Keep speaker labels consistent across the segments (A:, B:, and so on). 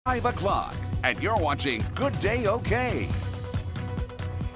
A: 5 o'clock, and you're watching Good Day OK.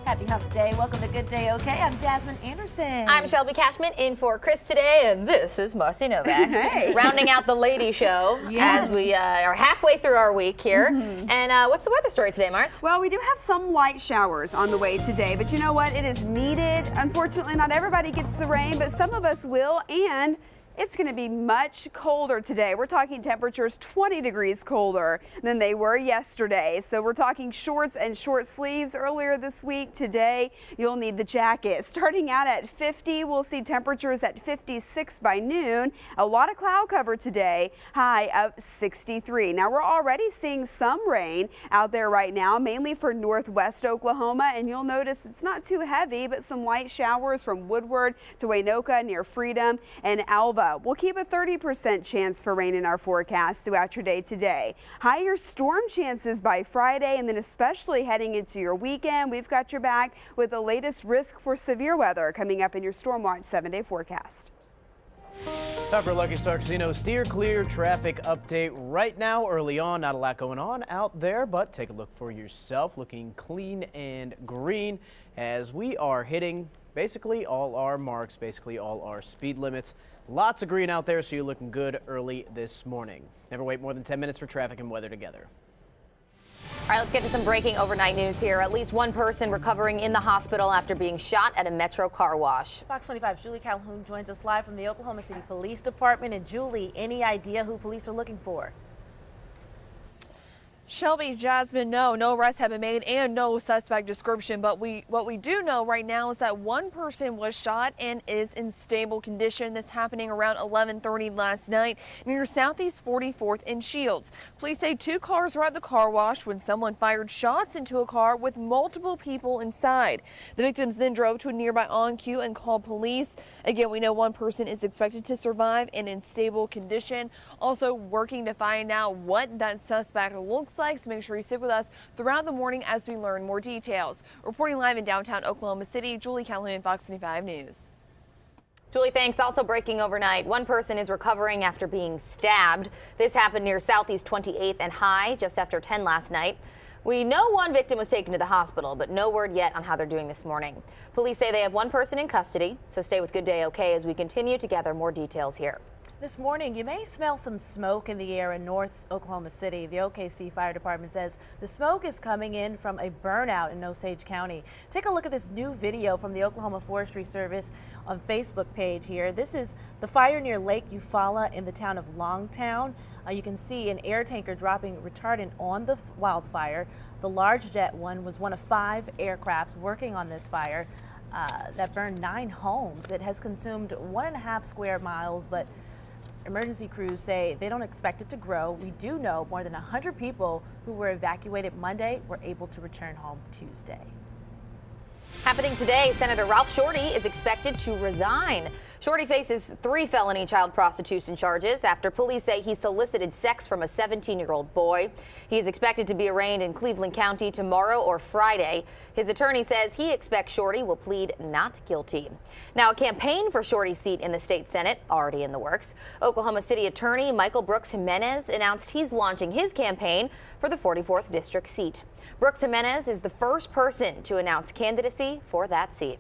B: Happy Hump Day. Welcome to Good Day OK. I'm Jasmine Anderson.
C: I'm Shelby Cashman in for Chris today, and this is Marcy Novak.
B: Hey.
C: Rounding out the lady show as we are halfway through our week here. And what's the weather story today, Mars?
D: Well, we do have some light showers on the way today, but you know what? It is needed. Unfortunately, not everybody gets the rain, but some of us will, and it's going to be much colder today. We're talking temperatures 20 degrees colder than they were yesterday. So we're talking shorts and short sleeves earlier this week. Today, you'll need the jacket. Starting out at 50, we'll see temperatures at 56 by noon. A lot of cloud cover today, high of 63. Now, we're already seeing some rain out there right now, mainly for northwest Oklahoma. And you'll notice it's not too heavy, but some light showers from Woodward to Waynoka near Freedom and Alva. We'll keep a 30% chance for rain in our forecast throughout your day today. Higher storm chances by Friday, and then especially heading into your weekend. We've got your back with the latest risk for severe weather coming up in your Storm Watch 7-day forecast.
E: Time for Lucky Star Casino steer clear traffic update right now. Early on, not a lot going on out there, but take a look for yourself. Looking clean and green as we are hitting basically all our marks, basically all our speed limits. Lots of green out there, so you're looking good early this morning. Never wait more than 10 minutes for traffic and weather together.
C: All right, let's get to some breaking overnight news here. At least one person recovering in the hospital after being shot at a Metro car wash.
B: Fox 25's Julie Calhoun joins us live from the Oklahoma City Police Department. And Julie, any idea who police are looking for?
F: Shelby, Jasmine, no arrests have been made and no suspect description. But what we do know right now is that one person was shot and is in stable condition. This happening around 11:30 last night near Southeast 44th and Shields. Police say two cars were at the car wash when someone fired shots into a car with multiple people inside. The victims then drove to a nearby on-queue and called police. Again, we know one person is expected to survive and in stable condition. Also working to find out what that suspect looks like, so make sure you stick with us throughout the morning as we learn more details. Reporting live in downtown Oklahoma City, Julie Calhoun, Fox 25 News.
C: Julie, thanks. Also breaking overnight, one person is recovering after being stabbed. This happened near Southeast 28th and High just after 10 last night. We know one victim was taken to the hospital, but no word yet on how they're doing this morning. Police say they have one person in custody, so stay with Good Day OK as we continue to gather more details here.
B: This morning, you may smell some smoke in the air in North Oklahoma City. The OKC Fire Department says the smoke is coming in from a burnout in Osage County. Take a look at this new video from the Oklahoma Forestry Service on Facebook page here. This is the fire near Lake Eufaula in the town of Longtown. You can see an air tanker dropping retardant on the wildfire. The large jet one was one of 5 aircrafts working on this fire that burned 9 homes. It has consumed 1.5 square miles, but emergency crews say they don't expect it to grow. We do know more than 100 people who were evacuated Monday were able to return home Tuesday.
C: Happening today, Senator Ralph Shorty is expected to resign. Shorty faces 3 felony child prostitution charges after police say he solicited sex from a 17-year-old boy. He is expected to be arraigned in Cleveland County tomorrow or Friday. His attorney says he expects Shorty will plead not guilty. Now, a campaign for Shorty's seat in the state Senate already in the works. Oklahoma City Attorney Michael Brooks Jimenez announced he's launching his campaign for the 44th District seat. Brooks Jimenez is the first person to announce candidacy for that seat.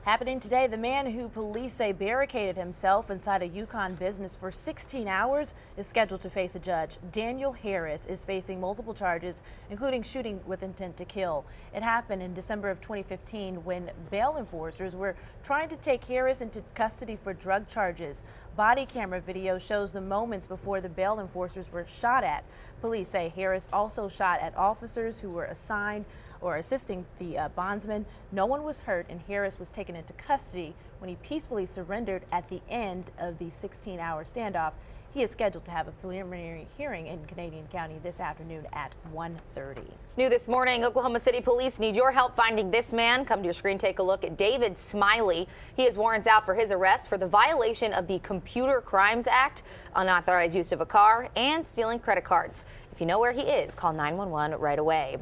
B: Happening today, the man who police say barricaded himself inside a Yukon business for 16 hours is scheduled to face a judge. Daniel Harris is facing multiple charges, including shooting with intent to kill. It happened in December of 2015 when bail enforcers were trying to take Harris into custody for drug charges. Body camera video shows the moments before the bail enforcers were shot at. Police say Harris also shot at officers who were assigned or assisting the bondsman. No one was hurt, and Harris was taken into custody when he peacefully surrendered at the end of the 16-hour standoff. He is scheduled to have a preliminary hearing in Canadian County this afternoon at 1:30.
C: New this morning, Oklahoma City police need your help finding this man. Come to your screen, take a look at David Smiley. He has warrants out for his arrest for the violation of the Computer Crimes Act, unauthorized use of a car, and stealing credit cards. If you know where he is, call 911 right away.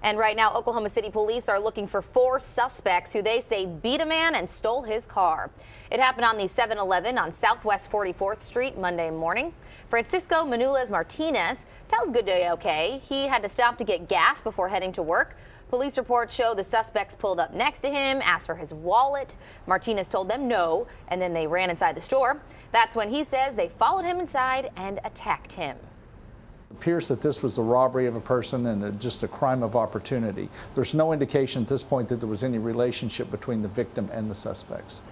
C: And right now, Oklahoma City police are looking for 4 suspects who they say beat a man and stole his car. It happened on the 7-Eleven on Southwest 44th Street Monday morning. Francisco Manuelez Martinez tells Good Day OK he had to stop to get gas before heading to work. Police reports show the suspects pulled up next to him, asked for his wallet. Martinez told them no, and then they ran inside the store. That's when he says they followed him inside and attacked him.
G: It appears that this was the robbery of a person and just a crime of opportunity. There's no indication at this point that there was any relationship between the victim and the suspects.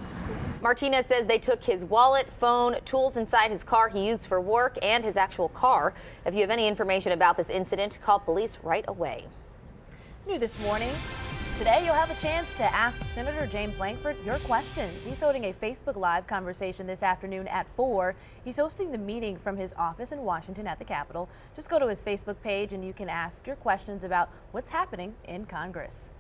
C: Martinez says they took his wallet, phone, tools inside his car he used for work, and his actual car. If you have any information about this incident, call police right away.
B: New this morning. Today, you'll have a chance to ask Senator James Lankford your questions. He's holding a Facebook Live conversation this afternoon at 4. He's hosting the meeting from his office in Washington at the Capitol. Just go to his Facebook page and you can ask your questions about what's happening in Congress.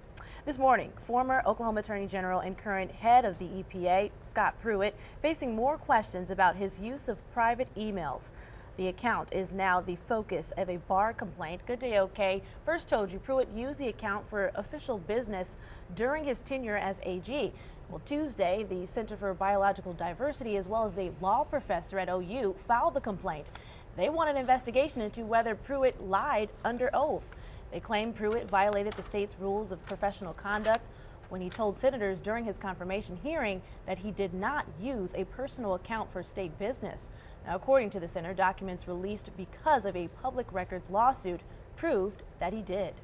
B: This morning, former Oklahoma Attorney General and current head of the EPA, Scott Pruitt, facing more questions about his use of private emails. The account is now the focus of a bar complaint. Good Day OK first told you Pruitt used the account for official business during his tenure as AG. Well, Tuesday, the Center for Biological Diversity, as well as a law professor at OU, filed the complaint. They want an investigation into whether Pruitt lied under oath. They claim Pruitt violated the state's rules of professional conduct when he told senators during his confirmation hearing that he did not use a personal account for state business. Now, according to the center, documents released because of a public records lawsuit proved that he did.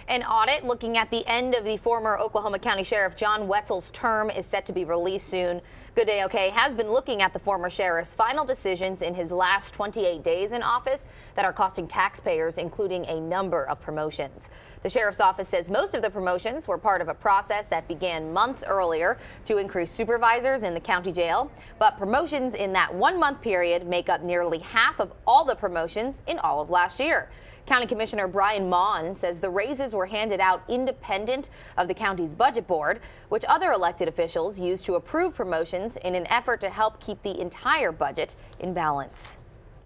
C: An audit looking at the end of the former Oklahoma County Sheriff John Wetzel's term is set to be released soon. Good Day OK has been looking at the former sheriff's final decisions in his last 28 days in office that are costing taxpayers, including a number of promotions. The sheriff's office says most of the promotions were part of a process that began months earlier to increase supervisors in the county jail. But promotions in that 1-month period make up nearly half of all the promotions in all of last year. County Commissioner Brian Maughan says the raises were handed out independent of the county's budget board, which other elected officials use to approve promotions in an effort to help keep the entire budget in balance.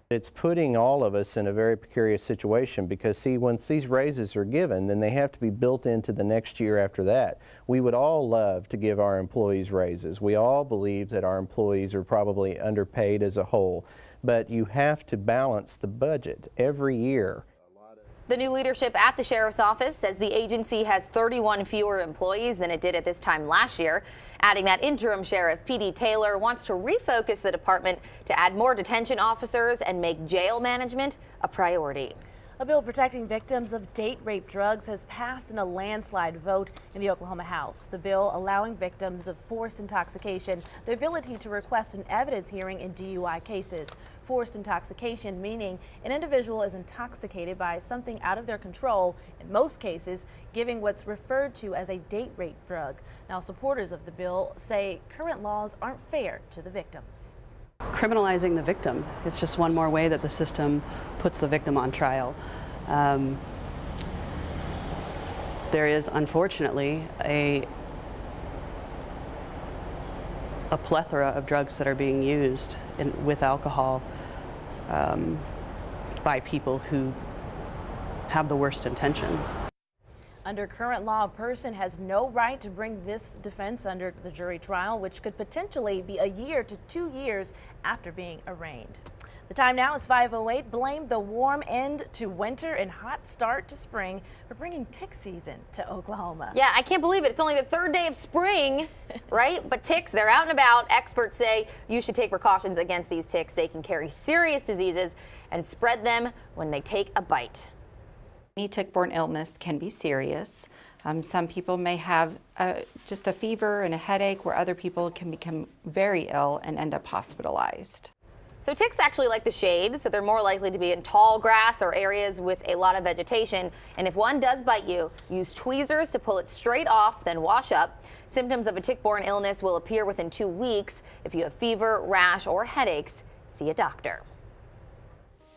H: It's putting all of us in a very precarious situation because, see, once these raises are given, then they have to be built into the next year after that. We would all love to give our employees raises. We all believe that our employees are probably underpaid as a whole, but you have to balance the budget every year.
C: The new leadership at the sheriff's office says the agency has 31 fewer employees than it did at this time last year, adding that interim sheriff P.D. Taylor wants to refocus the department to add more detention officers and make jail management a priority.
B: A bill protecting victims of date rape drugs has passed in a landslide vote in the Oklahoma House. The bill allowing victims of forced intoxication the ability to request an evidence hearing in DUI cases. Forced intoxication meaning an individual is intoxicated by something out of their control, in most cases giving what's referred to as a date rape drug. Now, supporters of the bill say current laws aren't fair to the victims.
I: Criminalizing the victim. It's just one more way that the system puts the victim on trial. There is unfortunately a plethora of drugs that are being used with alcohol by people who have the worst intentions.
B: Under current law, a person has no right to bring this defense under the jury trial, which could potentially be a year to 2 years after being arraigned. The time now is 5:08. Blame the warm end to winter and hot start to spring for bringing tick season to Oklahoma.
C: Yeah, I can't believe it. It's only the 3rd day of spring, right? But ticks, they're out and about. Experts say you should take precautions against these ticks. They can carry serious diseases and spread them when they take a bite.
J: Any tick-borne illness can be serious. Some people may have just a fever and a headache, where other people can become very ill and end up hospitalized.
C: So ticks actually like the shade, so they're more likely to be in tall grass or areas with a lot of vegetation. And if one does bite you, use tweezers to pull it straight off, then wash up. Symptoms of a tick-borne illness will appear within 2 weeks. If you have fever, rash, or headaches, see a doctor.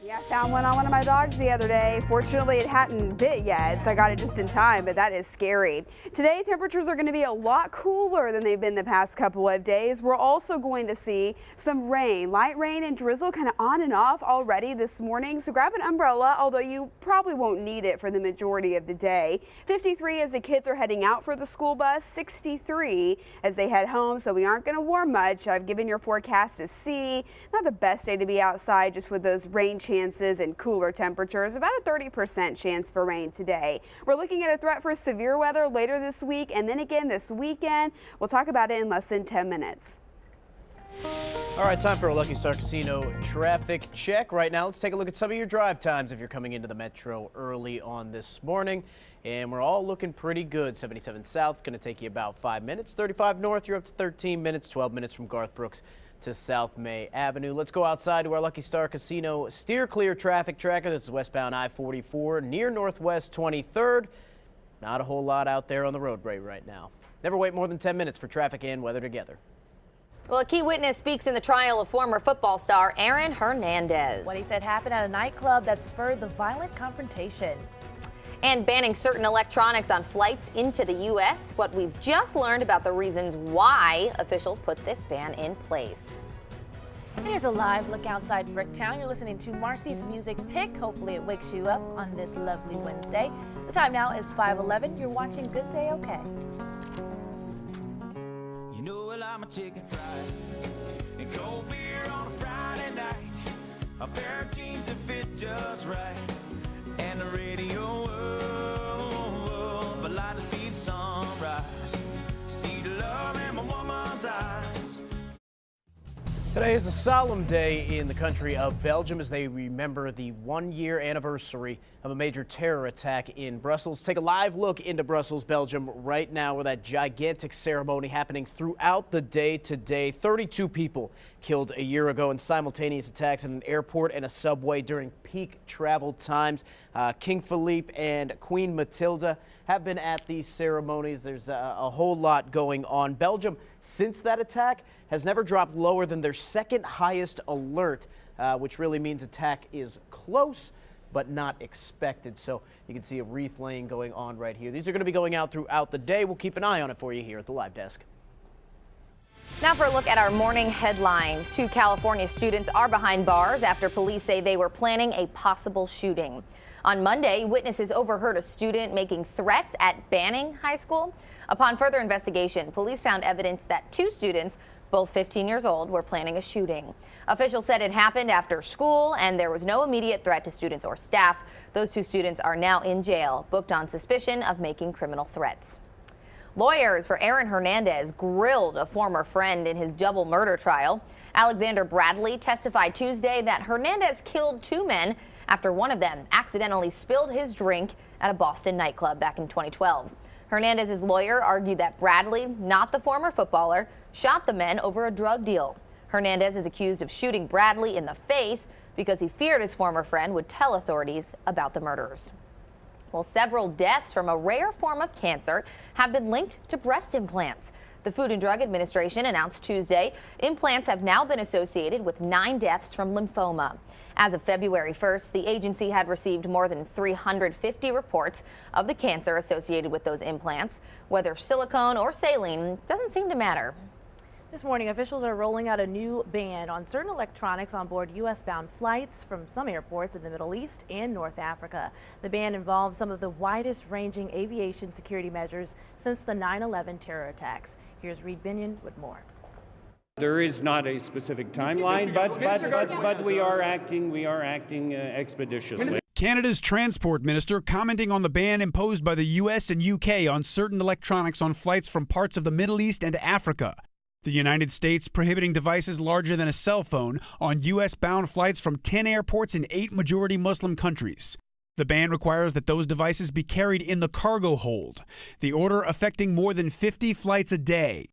D: Yeah, I found one on one of my dogs the other day. Fortunately, it hadn't bit yet, so I got it just in time, but that is scary. Today, temperatures are going to be a lot cooler than they've been the past couple of days. We're also going to see some rain, light rain and drizzle kind of on and off already this morning, so grab an umbrella, although you probably won't need it for the majority of the day. 53 as the kids are heading out for the school bus, 63 as they head home, so we aren't going to warm much. I've given your forecast to see. Not the best day to be outside just with those rain chances and cooler temperatures, about a 30% chance for rain today. We're looking at a threat for severe weather later this week and then again this weekend. We'll talk about it in less than 10 minutes.
E: All right, time for a Lucky Star Casino traffic check. Right now, let's take a look at some of your drive times if you're coming into the metro early on this morning. And we're all looking pretty good. 77 South is going to take you about 5 minutes. 35 North, you're up to 13 minutes, 12 minutes from Garth Brooks to South May Avenue. Let's go outside to our Lucky Star Casino steer clear traffic tracker. This is westbound I-44 near Northwest 23rd. Not a whole lot out there on the roadway right now. Never wait more than 10 minutes for traffic and weather together.
C: Well, a key witness speaks in the trial of former football star Aaron Hernandez.
B: What he said happened at a nightclub that spurred the violent confrontation.
C: And banning certain electronics on flights into the U.S. What we've just learned about the reasons why officials put this ban in place.
B: And here's a live look outside Bricktown. You're listening to Marcy's Music Pick. Hopefully it wakes you up on this lovely Wednesday. The time now is 5:11. You're watching Good Day OK.
K: You know, well, I'm a chicken fried and cold beer on a Friday night, a pair of jeans that fit just right, and the radio. But like to see sunrise, see the love in my woman's eyes.
E: Today is a solemn day in the country of Belgium as they remember the 1-year anniversary of a major terror attack in Brussels. Take a live look into Brussels, Belgium right now, where that gigantic ceremony happening throughout the day today. 32 people killed a year ago in simultaneous attacks at an airport and a subway during peak travel times. King Philippe and Queen Matilda have been at these ceremonies. There's a whole lot going on. Belgium, since that attack, has never dropped lower than their second highest alert, which really means attack is close but not expected. So you can see a wreath laying going on right here. These are going to be going out throughout the day. We'll keep an eye on it for you here at the live desk.
C: Now for a look at our morning headlines. 2 California students are behind bars after police say they were planning a possible shooting. On Monday, witnesses overheard a student making threats at Banning High School. Upon further investigation, police found evidence that 2 students, both 15 years old, were planning a shooting. Officials said it happened after school and there was no immediate threat to students or staff. Those 2 students are now in jail, booked on suspicion of making criminal threats. Lawyers for Aaron Hernandez grilled a former friend in his double murder trial. Alexander Bradley testified Tuesday that Hernandez killed 2 men after one of them accidentally spilled his drink at a Boston nightclub back in 2012. Hernandez's lawyer argued that Bradley, not the former footballer, shot the men over a drug deal. Hernandez is accused of shooting Bradley in the face because he feared his former friend would tell authorities about the murders. Well, several deaths from a rare form of cancer have been linked to breast implants. The Food and Drug Administration announced Tuesday implants have now been associated with 9 deaths from lymphoma. As of February 1st, the agency had received more than 350 reports of the cancer associated with those implants. Whether silicone or saline doesn't seem to matter.
B: This morning, officials are rolling out a new ban on certain electronics on board U.S.-bound flights from some airports in the Middle East and North Africa. The ban involves some of the widest-ranging aviation security measures since the 9/11 terror attacks. Here's Reed Binion with more.
L: There is not a specific timeline, but we are acting expeditiously.
M: Canada's Transport Minister commenting on the ban imposed by the U.S. and U.K. on certain electronics on flights from parts of the Middle East and Africa. The United States prohibiting devices larger than a cell phone on U.S.-bound flights from 10 airports in 8 majority Muslim countries. The ban requires that those devices be carried in the cargo hold, the order affecting more than 50 flights a day.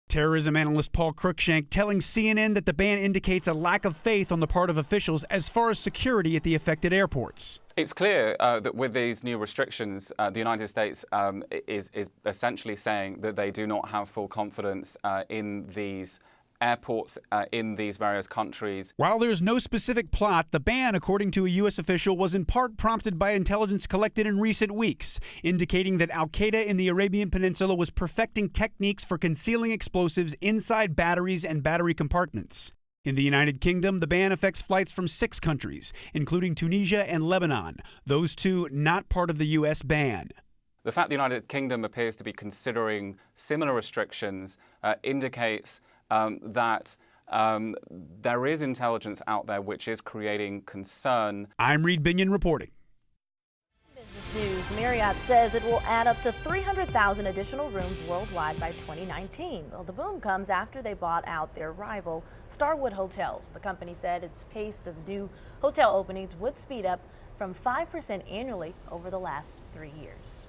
M: Terrorism analyst Paul Cruikshank telling CNN that the ban indicates a lack of faith on the part of officials as far as security at the affected airports.
N: It's clear that with these new restrictions, the United States is essentially saying that they do not have full confidence in these airports in these various countries.
M: While there's no specific plot, the ban, according to a U.S. official, was in part prompted by intelligence collected in recent weeks, indicating that al-Qaeda in the Arabian Peninsula was perfecting techniques for concealing explosives inside batteries and battery compartments. In the United Kingdom, the ban affects flights from 6 countries, including Tunisia and Lebanon, those two not part of the U.S. ban.
N: The fact the United Kingdom appears to be considering similar restrictions indicates that there is intelligence out there which is creating concern.
M: I'm Reed Binion reporting.
B: Business news. Marriott says it will add up to 300,000 additional rooms worldwide by 2019. Well, the boom comes after they bought out their rival, Starwood Hotels. The company said its pace of new hotel openings would speed up from 5% annually over the last 3 years.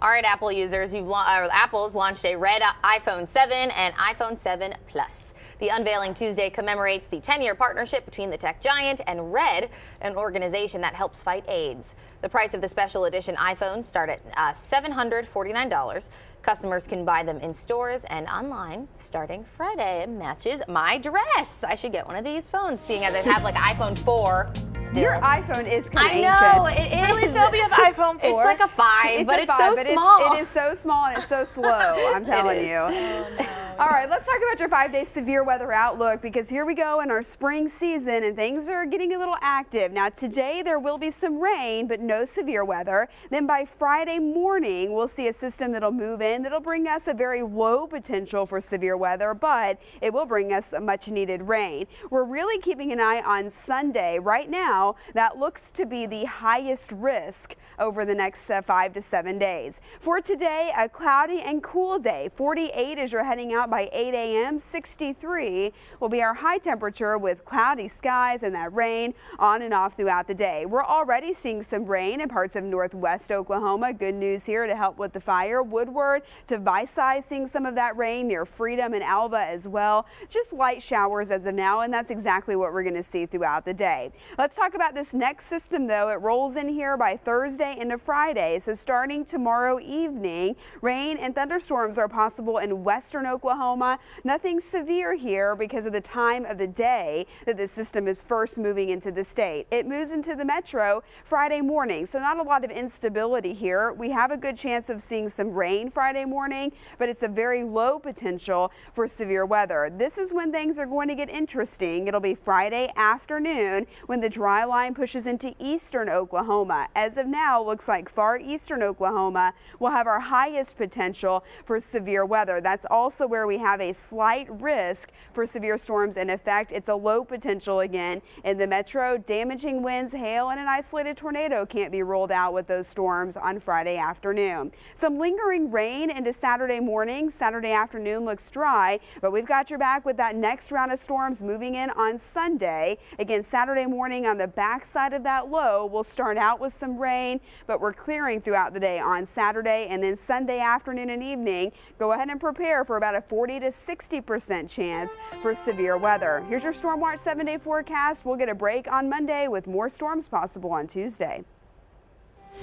C: All right, Apple users, Apple's launched a red iPhone 7 and iPhone 7 Plus. The unveiling Tuesday commemorates the 10-year partnership between the tech giant and Red, an organization that helps fight AIDS. The price of the special edition iPhones start at $749. Customers can buy them in stores and online starting Friday. It matches my dress. I should get one of these phones, seeing as I have like iPhone 4. Still.
D: Your iPhone is kind of
C: ancient.
D: I know,
C: it is.
B: Really, Shelby, you have iPhone 4?
C: It's like a 5, but it's so small.
D: It is so small and it's so slow, I'm telling you.
B: Oh, no.
D: All right, let's talk about your 5-day severe weather outlook, because here we go in our spring season and things are getting a little active. Now today there will be some rain, but no severe weather. Then by Friday morning, we'll see a system that'll move in that'll bring us a very low potential for severe weather, but it will bring us a much needed rain. We're really keeping an eye on Sunday. Right now, that looks to be the highest risk over the next 5 to 7 days. For today, a cloudy and cool day. 48 as you're heading out by 8 a.m. 63 will be our high temperature with cloudy skies and that rain on and off throughout the day. We're already seeing some rain in parts of northwest Oklahoma. Good news here to help with the fire. Woodward to Byside seeing some of that rain near Freedom and Alva as well. Just light showers as of now, and that's exactly what we're going to see throughout the day. Let's talk about this next system though. It rolls in here by Thursday into Friday. So starting tomorrow evening, rain and thunderstorms are possible in western Oklahoma. Nothing severe here because of the time of the day that the system is first moving into the state. It moves into the metro Friday morning, so not a lot of instability here. We have a good chance of seeing some rain Friday morning, but it's a very low potential for severe weather. This is when things are going to get interesting. It'll be Friday afternoon when the dry line pushes into eastern Oklahoma. As of now, looks like far eastern Oklahoma will have our highest potential for severe weather. That's also where we have a slight risk for severe storms in effect. It's a low potential again in the metro. Damaging winds, hail, and an isolated tornado can't be ruled out with those storms on Friday afternoon. Some lingering rain into Saturday morning. Saturday afternoon looks dry, but we've got your back with that next round of storms moving in on Sunday. Again, Saturday morning on the backside of that low, we'll start out with some rain, but we're clearing throughout the day on Saturday, and then Sunday afternoon and evening, go ahead and prepare for about a 40 to 60% chance for severe weather. Here's your Storm Watch 7-day forecast. We'll get a break on Monday with more storms possible on Tuesday.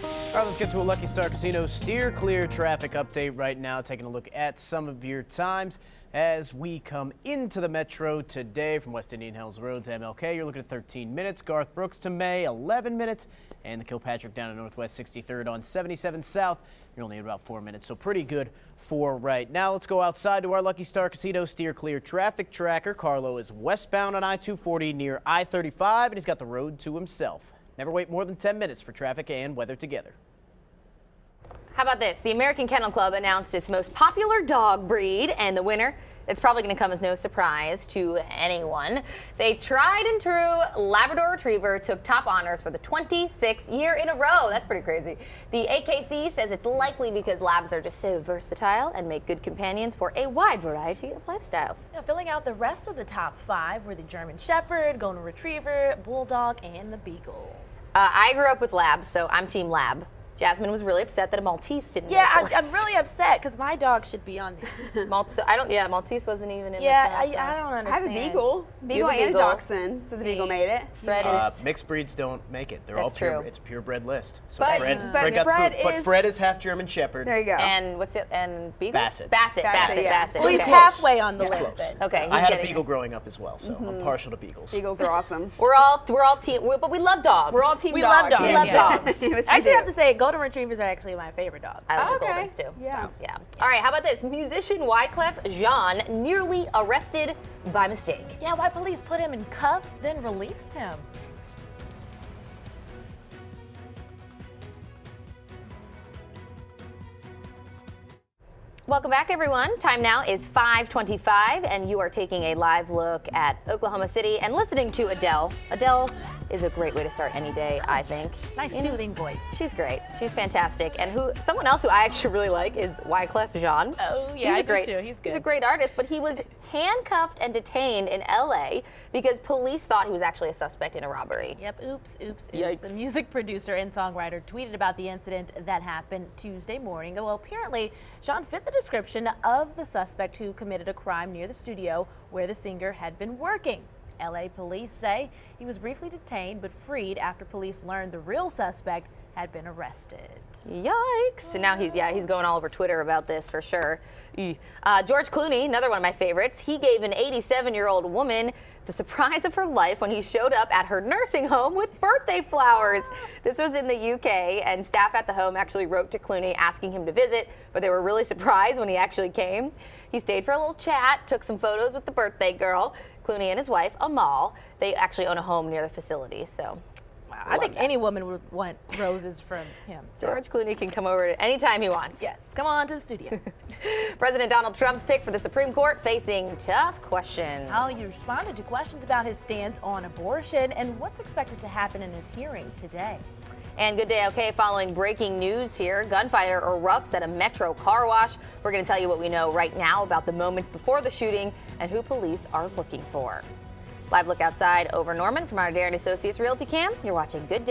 E: All right, let's get to a Lucky Star Casino steer clear traffic update right now. Taking a look at some of your times as we come into the metro today from West Indian Hills Road to MLK. You're looking at 13 minutes. Garth Brooks to May, 11 minutes. And the Kilpatrick down to Northwest 63rd on 77 South. You're only at about 4 minutes, so pretty good for right now. Let's go outside to our Lucky Star Casino steer clear traffic tracker. Carlo is westbound on I-240 near I-35, and he's got the road to himself. Never wait more than 10 minutes for traffic and weather together.
C: How about this? The American Kennel Club announced its most popular dog breed, and the winner, it's probably going to come as no surprise to anyone. The tried and true Labrador Retriever took top honors for the 26th year in a row. That's pretty crazy. The AKC says it's likely because Labs are just so versatile and make good companions for a wide variety of lifestyles.
B: Now, filling out the rest of the top 5 were the German Shepherd, Golden Retriever, Bulldog, and the Beagle.
C: I grew up with Labs, so I'm Team Lab. Jasmine was really upset that a Maltese didn't
B: Yeah,
C: make the
B: I'm
C: list.
B: really upset because my dog should be on there.
C: Maltese wasn't even in the
B: Yeah,
C: top.
B: I don't understand.
D: I have a beagle. Beagle
C: have a
D: and a
C: beagle.
D: dachshund, so the beagle made it.
C: Fred is.
E: Mixed breeds don't make it. They're
C: That's
E: all pure.
C: true.
E: It's a purebred list. So
D: But-
E: Fred,
D: but
E: got
D: Fred
E: the boot. But
D: is-
E: Fred is half German Shepherd.
D: There you go.
C: And what's it? And Beagle?
E: Basset.
C: Basset.
D: Yeah.
B: Well, he's
C: Okay.
B: halfway on the
E: He's
B: list.
E: close.
B: Then.
C: Okay.
E: I
C: he's
E: had a
C: getting
E: beagle
C: it.
E: growing up as well, so I'm partial to beagles.
D: Beagles are awesome.
C: We're all team, but we love dogs.
D: We're all team
B: We
D: dogs.
B: love dogs.
C: We love
B: Yeah.
C: dogs.
D: Yes, we
B: I actually
D: do.
B: have to say, golden retrievers are actually my favorite dogs.
C: I love
D: Okay.
C: the Goldens too.
D: Yeah.
C: Yeah. All right. How about this? Musician Wyclef Jean nearly arrested by mistake.
B: Yeah, why police put him in cuffs, then released him?
C: Welcome back, everyone. Time now is 5:25, and you are taking a live look at Oklahoma City and listening to Adele. Adele is a great way to start any day, I think.
B: Nice
C: You know,
B: soothing voice.
C: She's great. She's fantastic. And someone else who I actually really like is Wyclef Jean.
B: Oh, yeah, I do too. He's
C: He's a
B: good.
C: great artist, but he was handcuffed and detained in LA because police thought he was actually a suspect in a robbery.
B: Yep, oops.
C: Yikes.
B: The music producer and songwriter tweeted about the incident that happened Tuesday morning. Well, apparently, Jean fit the description of the suspect who committed a crime near the studio where the singer had been working. LA police say he was briefly detained but freed after police learned the real suspect had been arrested.
C: Yikes. And now he's going all over Twitter about this for sure. George Clooney, another one of my favorites, he gave an 87-year-old woman the surprise of her life when he showed up at her nursing home with birthday flowers. This was in the UK, and staff at the home actually wrote to Clooney asking him to visit, but they were really surprised when he actually came. He stayed for a little chat, took some photos with the birthday girl. Clooney and his wife, Amal, they actually own a home near the facility, so.
B: Wow, I think any woman would want roses from him. So.
C: George Clooney can come over anytime he wants.
B: Yes, come on to the studio.
C: President Donald Trump's pick for the Supreme Court facing tough questions.
B: How he responded to questions about his stance on abortion and what's expected to happen in his hearing today.
C: And good day, okay, following breaking news here, gunfire erupts at a Metro car wash. We're going to tell you what we know right now about the moments before the shooting and who police are looking for. Live look outside over Norman from our Darren Associates Realty Cam. You're watching Good Day.